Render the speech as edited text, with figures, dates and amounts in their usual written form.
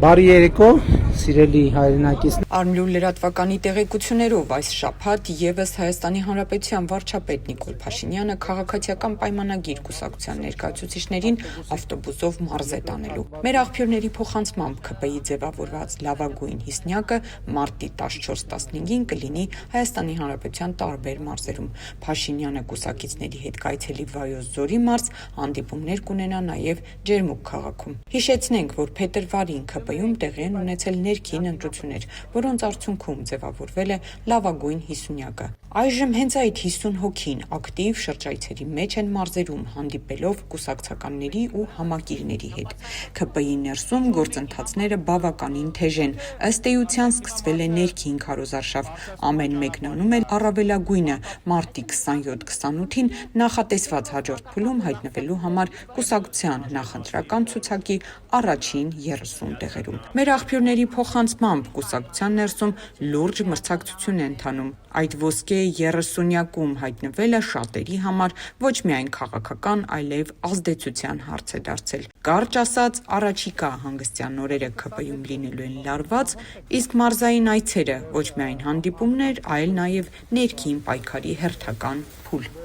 Բարի երեկո, սիրելի հայրենակից։ Արմլուր լրատվականի տեղեկություններով այս շաբաթ ևս Հայաստանի Հանրապետության վարչապետ Նիկոլ Փաշինյանը քաղաքացիական պայմանագիր կուսակցության ներկայացուցիչներին ավտոբուսով մարզ է տանելու։ Մեր աղբյուրների փոխանցմամբ ՔՊ-ի ձևավորված լավագույն հիսնյակը մարտի 14-15-ին կլինի Հայաստանի Հանրապետության տարբեր մարզերում։ Փաշինյանը կուսակիցների հետ կայցելի Վայոց ձորի մարզ, հանդիպումներ կունենա նաև Ջերմուկ քաղաքում։ Հիշեցնենք, որ փետրվարին ՔՊ-ում տեղի են ունեցել ներքին ընտրություններ, որոնց արդյունքում ձևավորվել է լավագույն հիսունյակը։ Այժմ հենց այդ 50 հոգին ակտիվ շրջայցերի մեջ են մարզերում, հանդիպելով կուսակցականների ու համակիրների հետ։ ՔՊ-ի ներսում գործընթացները բավականին թեժ են։ Ըստ էության սկսվել է ներքին քարոզարշավ։ Ամեն մեկն անում է առավելագույնը մարտի 27-28-ին նախատեսված հաջորդ փուլում հայտնվելու համար կուսակցության նախընտրական ցուցակի առաջին 30 տեղերում։ Մեր աղբյուրների փոխանցմամբ կուսակցության ներսում լուրջ մրցակցություն է ընթանում։ Այդ ոսկե 30-յակում հայտնվելը շատերի համար ոչ միայն քաղաքական, այլև ազդեցության հարց է դարձել։ Կարճ ասած, առաջիկա հանգստյան օրերը ՔՊ-ում լինելու են լարված, իսկ մարզային այցերը ոչ միայն հանդիպումներ, այլ նաև ներքին պայքարի հերթական փուլ։